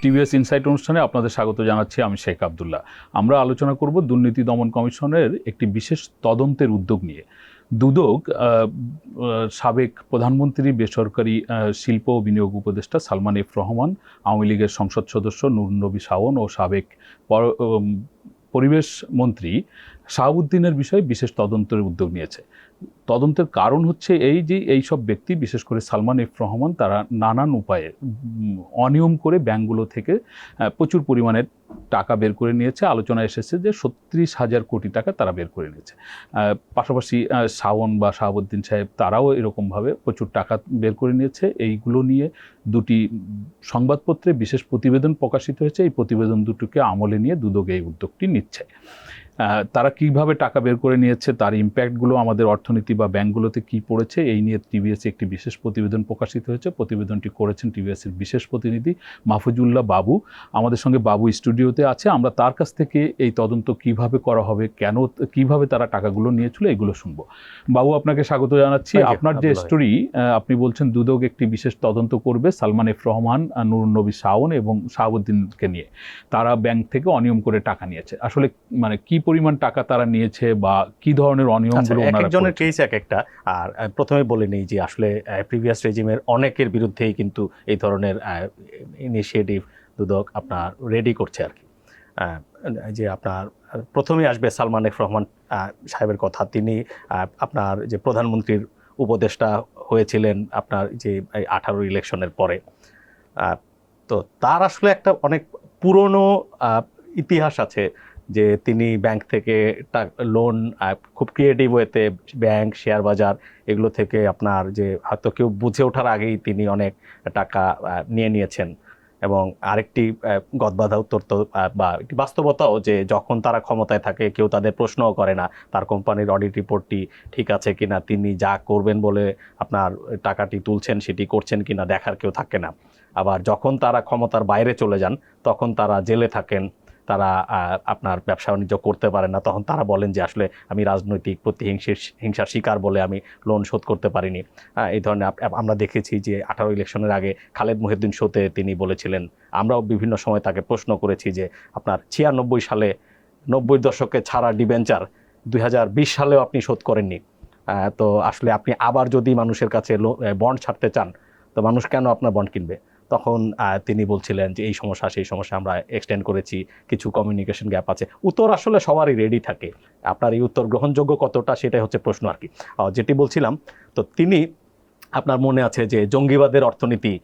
TVS insight অনুষ্ঠানে আপনাদের স্বাগত জানাচ্ছি। আমি শেখ আব্দুল্লাহ। আমরা আলোচনা করব দুর্নীতি দমন কমিশনের একটি বিশেষ তদন্তের উদ্যোগ নিয়ে। দুদক সাবেক প্রধানমন্ত্রী, বেসরকারি শিল্প ও বিনিয়োগ উপদেষ্টা সালমান এফ রহমান, আওয়ামী লীগের সংসদ সদস্য নুরুন নবী শাওন ও সাবেক পরিবেশ মন্ত্রী শাহাবুদ্দিনের বিষয়ে বিশেষ তদন্তের উদ্যোগ নিয়েছে। তদন্তের কারণ হচ্ছে এই যে এই সব ব্যক্তি, বিশেষ করে সালমান এফ রহমান, তারা নানান উপায়ে অনিয়ম করে ব্যাংকগুলো থেকে প্রচুর পরিমাণের টাকা বের করে নিয়েছে। আলোচনা এসেছে যে ৩৬,০০০ কোটি টাকা তারা বের করে নিয়েছে। পাশাপাশি শাওন বা শাহাবুদ্দিন সাহেব তারাও এরকমভাবে প্রচুর টাকা বের করে নিয়েছে। এইগুলো নিয়ে দুটি সংবাদপত্রে বিশেষ প্রতিবেদন প্রকাশিত হয়েছে। এই প্রতিবেদন দুটোকে আমলে নিয়ে দুদক এই উদ্যোগটি নিচ্ছে। তারা কিভাবে টাকা বের করে নিয়েছে, তার ইম্প্যাক্টগুলো আমাদের অর্থনীতি বা ব্যাংকগুলোতে কি পড়েছে, এই নিয়ে টিভিএসে একটি বিশেষ প্রতিবেদন প্রকাশিত হয়েছে। প্রতিবেদনটি করেছেন টিভিএসের বিশেষ প্রতিনিধি মাহফুজুল্লাহ বাবু। আমাদের সঙ্গে বাবু স্টুডিওতে আছে। আমরা তার কাছ থেকে এই তদন্ত কিভাবে করা হবে, কেন, কিভাবে তারা টাকাগুলো নিয়েছিল, এগুলো শুনবো। বাবু, আপনাকে স্বাগত জানাচ্ছি। আপনার যে স্টোরি, আপনি বলছেন দুদক একটি বিশেষ তদন্ত করবে সালমান এফ রহমান, নুরুন নবী শাওন এবং শাহাবুদ্দিনকে নিয়ে। তারা ব্যাংক থেকে অনিয়ম করে টাকা নিয়েছে। আসলে মানে কি পরিমাণ টাকা তারা নিয়েছে বা কি ধরনের অনিয়মগুলো ওনারা করেছে? একজনের কেস এক একটা। আর প্রথমে বলে নেই যে আসলে প্রিভিয়াস রেজিমের অনেকের বিরুদ্ধেই কিন্তু এই ধরনের ইনিশিয়েটিভ দুদক আপনার রেডি করছে আর কি। যে আপনার প্রথমে আসবে সালমান এফ রহমান সাহেবের কথা। তিনি আপনার যে প্রধানমন্ত্রীর উপদেষ্টা হয়েছিলেন আপনার যে 18 ইলেকশনের পরে। তো তার আসলে একটা অনেক পুরনো ইতিহাস আছে যে তিনি ব্যাংক থেকে লোন খুব ক্রিয়েটিভ ওয়েতে ব্যাংক, শেয়ার বাজার এগুলো থেকে আপনার যে হয়তো কেউ বুঝে ওঠার আগেই তিনি অনেক টাকা নিয়ে নিয়েছেন। এবং আরেকটি গদবাধা উত্তর তো বা একটি বাস্তবতাও যে যখন তারা ক্ষমতায় থাকে কেউ তাদের প্রশ্নও করে না তার কোম্পানির অডিট রিপোর্টটি ঠিক আছে কিনা, তিনি যা করবেন বলে আপনার টাকাটি তুলছেন সেটি করছেন কিনা দেখার কেউ থাকে না। আবার যখন তারা ক্ষমতার বাইরে চলে যান তখন তারা জেলে থাকেন, তারা আপনার ব্যবসা বাণিজ্য করতে পারেন না। তখন তারা বলেন যে আসলে আমি রাজনৈতিক হিংসার শিকার বলে আমি লোন শোধ করতে পারিনি। এই ধরনের আমরা দেখেছি যে 18 ইলেকশনের আগে খালেদ মহিউদ্দিন শোতে তিনি বলেছিলেন, আমরাও বিভিন্ন সময় তাকে প্রশ্ন করেছি যে আপনার 96 সালে 90 দশকে ছাড়া ডিবেঞ্চার 2020 সালেও আপনি শোধ করেননি। তো আসলে আপনি আবার যদি মানুষের কাছে বন্ড ছাড়তে চান তো মানুষ কেন আপনার বন্ড কিনবে? তখন তিনি বলছিলেন যে এই সমস্যা সেই সমস্যা আমরা এক্সটেন্ড করেছি, কিছু কমিউনিকেশন গ্যাপ আছে। উত্তর আসলে সবারই রেডি থাকে, আপনার এই উত্তর গ্রহণযোগ্য কতটা সেটাই হচ্ছে প্রশ্ন আর কি। যেটি বলছিলাম, তো তিনি আপনার মনে আছে যে জঙ্গিবাদের অর্থনীতি,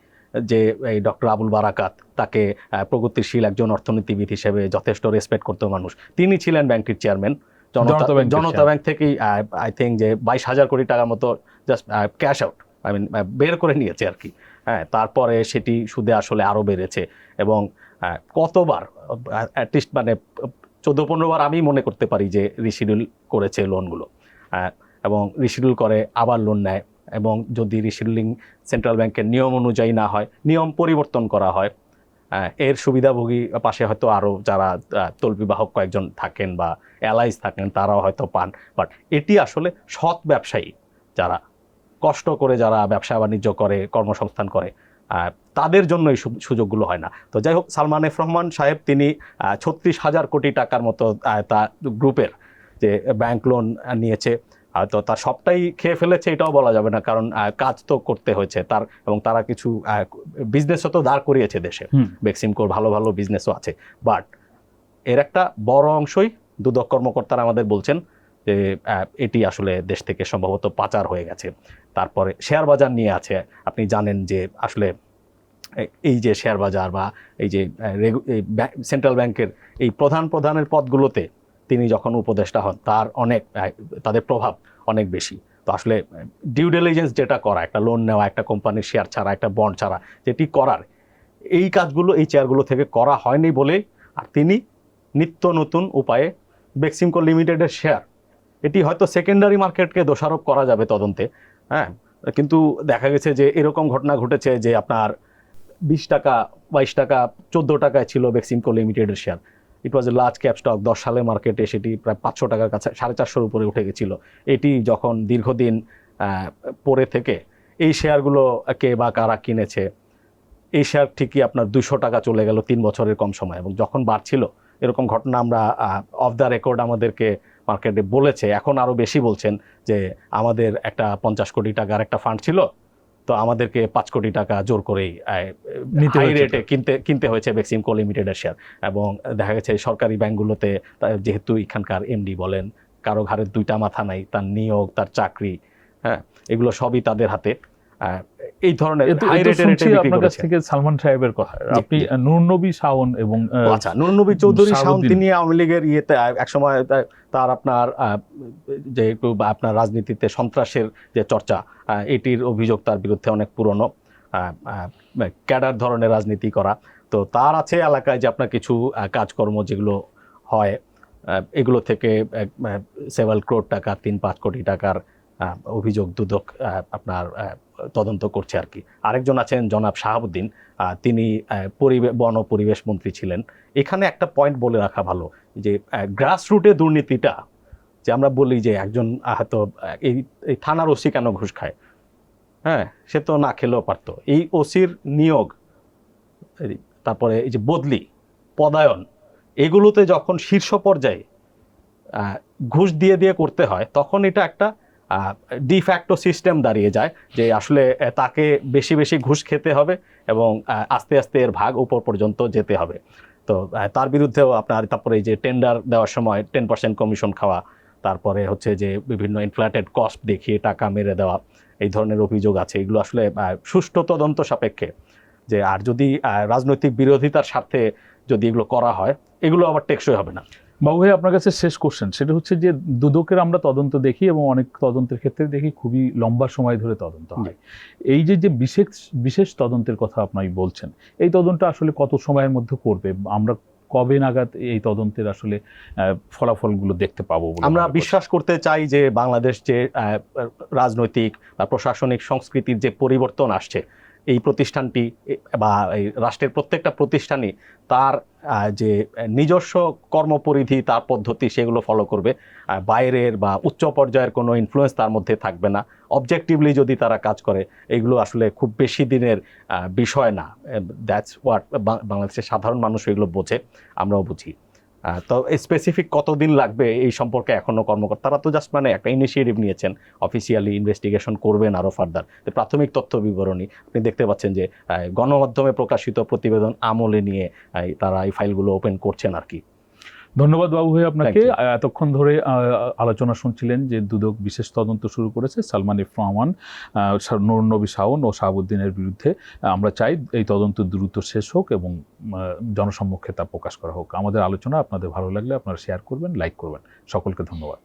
যে এই ডক্টর আবুল বারাকাত, তাকে প্রগতিশীল একজন অর্থনীতিবিদ হিসেবে যথেষ্ট রেসপেক্ট করতো মানুষ। তিনি ছিলেন ব্যাংকটির চেয়ারম্যান। জনতা ব্যাংক থেকেই আই থিঙ্ক যে 22,000 কোটি টাকার মতো জাস্ট ক্যাশ আউট বের করে নিয়েছে আর কি। হ্যাঁ, তারপরে সেটি সুদে আসলে আরও বেড়েছে এবং কতবার অ্যাটলিস্ট মানে 14-15 বার আমি মনে করতে পারি যে রিশিডিউল করেছে লোনগুলো এবং রিশিডিউল করে আবার লোন নেয়। এবং যদি রিশিডিউলিং সেন্ট্রাল ব্যাংকের নিয়ম অনুযায়ী না হয়, নিয়ম পরিবর্তন করা হয়। এর সুবিধাভোগী পাশে হয়তো আরও যারা তল্পিবাহক কয়েকজন থাকেন বা অ্যালাইজ থাকেন তারাও হয়তো পান। বাট এটি আসলে সৎ ব্যবসায়ী যারা কষ্ট করে যারা ব্যবসা বাণিজ্য করে, কর্মসংস্থান করে, তাদের জন্য এই সুযোগগুলো হয় না। তো যাই হোক, সালমান এফ রহমান সাহেব তিনি 36,000 কোটি টাকার মতো তা গ্রুপের যে ব্যাংক লোন নিয়েছে। তো তার সবটাই খেয়ে ফেলেছে এটাও বলা যাবে না, কারণ কাজ তো করতে হয়েছে তার, এবং তারা কিছু বিজনেসও তো দাঁড় করিয়েছে দেশে। বেক্সিমকোর ভালো ভালো বিজনেসও আছে। বাট এর একটা বড় অংশই দুদক কর্মকর্তারা আমাদের বলছেন যে এটি আসলে দেশ থেকে সম্ভবত পাচার হয়ে গেছে। তারপরে শেয়ার বাজার নিয়ে আছে। আপনি জানেন যে আসলে এই যে শেয়ার বাজার বা এই যে সেন্ট্রাল ব্যাংকের এই প্রধানের পদগুলোতে তিনি যখন উপদেষ্টা হন তার তাদের প্রভাব অনেক বেশি। তো আসলে ডিউ ডিলিজেন্স যেটা করা, একটা লোন নেওয়া, একটা কোম্পানির শেয়ার ছাড়া, একটা বন্ড ছাড়া যেটি করার, এই কাজগুলো এই চেয়ারগুলো থেকে করা হয়নি বলে আর তিনি নিত্য নতুন উপায়ে বেক্সিমকো লিমিটেডের শেয়ার, এটি হয়তো সেকেন্ডারি মার্কেটকে দোষারোপ করা যাবে তদন্তে, হ্যাঁ, কিন্তু দেখা গেছে যে এরকম ঘটনা ঘটেছে যে আপনার 20 টাকা, 22 টাকা, 14 টাকায় ছিল বেক্সিমকো লিমিটেডের share. It was a large cap stock. 10 সালে মার্কেটে সেটি প্রায় 500 টাকার কাছে, 450-এর উপরে উঠে গেছিল। এটি যখন দীর্ঘদিন পরে থেকে এই শেয়ারগুলোকে বা কারা কিনেছে এই শেয়ার ঠিকই আপনার 200 টাকা চলে গেল 3 বছরের কম সময়, এবং যখন বাড়ছিল এরকম ঘটনা আমরা অফ দ্য রেকর্ড আমাদেরকে মার্কেটে বলেছে, এখন আরও বেশি বলছেন যে আমাদের একটা 50 কোটি টাকার একটা ফান্ড ছিল, তো আমাদেরকে 5 কোটি টাকা জোর করেই হাই রেটে কিনতে হয়েছে বেক্সিমকো লিমিটেডের শেয়ার। এবং দেখা গেছে সরকারি ব্যাংকগুলোতে যেহেতু এখানকার এমডি বলেন কারো ঘাড়ের 2টা মাথা নাই, তার নিয়োগ, তার চাকরি, হ্যাঁ, এগুলো সবই তাদের হাতে। এই ধরনের হাই রেটের আপনার কাছ থেকে সালমান সাহেবের কথা, আপনি নূর নবী শাওন এবং আচ্ছা নূর নবী চৌধুরী শাওন, তিনি আওয়ামী লীগের ইয়েতে একসময় তার আপনার যে আপনার রাজনীতিতে সন্ত্রাসের যে চর্চা, এটির অভিযোগ তার বিরুদ্ধে অনেক পুরনো, ক্যাডার ধরনের রাজনীতি করা। তো তার আছে এলাকায় যে আপনার কিছু কাজকর্ম যেগুলো হয়, এগুলো থেকে সেভাল ক্রোড় টাকা, 3-5 কোটি টাকার অভিযোগ দুদক আপনার তদন্ত করছে আর কি। আরেকজন আছেন জনাব শাহাবুদ্দিন, তিনি বন ও পরিবেশ মন্ত্রী ছিলেন। এখানে একটা পয়েন্ট বলে রাখা ভালো যে গ্রাসরুটে দুর্নীতিটা, যে আমরা বলি যে একজন হয়তো এই থানার ওসি কেন ঘুষ খায়, হ্যাঁ, সে তো না খেলেও পারতো। এই ওসির নিয়োগ, তারপরে এই যে বদলি, পদায়ন, এগুলোতে যখন শীর্ষ পর্যায়ে ঘুষ দিয়ে করতে হয়, তখন এটা একটা ডিফ্যাক্টো সিস্টেম দাঁড়িয়ে যায় যে আসলে তাকে বেশি বেশি ঘুষ খেতে হবে এবং আস্তে আস্তে এর ভাগ উপর পর্যন্ত যেতে হবে। তো তার বিরুদ্ধেও আপনার তারপরে এই যে টেন্ডার দেওয়ার সময় 10% কমিশন খাওয়া, তারপরে হচ্ছে যে বিভিন্ন ইনফ্লেটেড কস্ট দেখিয়ে টাকা মেরে দেওয়া, এই ধরনের অভিযোগ আছে। এগুলো আসলে সুষ্ঠু তদন্ত সাপেক্ষে, যে আর যদি রাজনৈতিক বিরোধিতার স্বার্থে যদি এগুলো করা হয়, এগুলো আবার টেকসই হবে না। বাবু ভাই, আপনার কাছে শেষ কোশ্চেন, সেটা হচ্ছে যে দুদকের আমরা তদন্ত দেখি এবং অনেক তদন্তের ক্ষেত্রে দেখি খুবই লম্বা সময় ধরে তদন্ত হয়। এই যে বিশেষ তদন্তের কথা আপনি বলছেন, এই তদন্ত আসলে কত সময়ের মধ্যে করবে? আমরা কবে নাগাদ এই তদন্তের আসলে ফলাফলগুলো দেখতে পাবো বলে আমরা বিশ্বাস করতে চাই যে বাংলাদেশ যে রাজনৈতিক বা প্রশাসনিক সংস্কৃতির যে পরিবর্তন আসছে, এই প্রতিষ্ঠানটি বা এই রাষ্ট্রের প্রত্যেকটা প্রতিষ্ঠানই তার যে নিজস্ব কর্মপরিধি, তার পদ্ধতি, সেগুলো ফলো করবে। বাইরের বা উচ্চ পর্যায়ের কোনো ইনফ্লুয়েন্স তার মধ্যে থাকবে না। অবজেক্টিভলি যদি তারা কাজ করে, এগুলো আসলে খুব বেশি দিনের বিষয় না। দ্যাটস হোয়াট বাংলাদেশের সাধারণ মানুষ এগুলো বোঝে, আমরাও বুঝি। তো স্পেসিফিক কতদিন লাগবে এই সম্পর্কে এখনও কর্মকর্তারা তো জাস্ট মানে একটা ইনিশিয়েটিভ নিয়েছেন, অফিসিয়ালি ইনভেস্টিগেশন করবেন আরও ফার্দার। প্রাথমিক তথ্য বিবরণী আপনি দেখতে পাচ্ছেন যে গণমাধ্যমে প্রকাশিত প্রতিবেদন আমলে নিয়ে তারা এই ফাইলগুলো ওপেন করছেন আর কি। ধন্যবাদ বাবু ভাই আপনাকে। এতক্ষণ ধরে আলোচনা শুনছিলেন যে দুদক বিশেষ তদন্ত শুরু করেছে সালমান এফ রহমান, নূর নবী শাওন ও শাহাবুদ্দিনের বিরুদ্ধে। আমরা চাই এই তদন্ত দ্রুত শেষ হোক এবং জনসম্মুখে তা প্রকাশ করা হোক। আমাদের আলোচনা আপনাদের ভালো লাগলে আপনারা শেয়ার করবেন, লাইক করবেন। সকলকে ধন্যবাদ।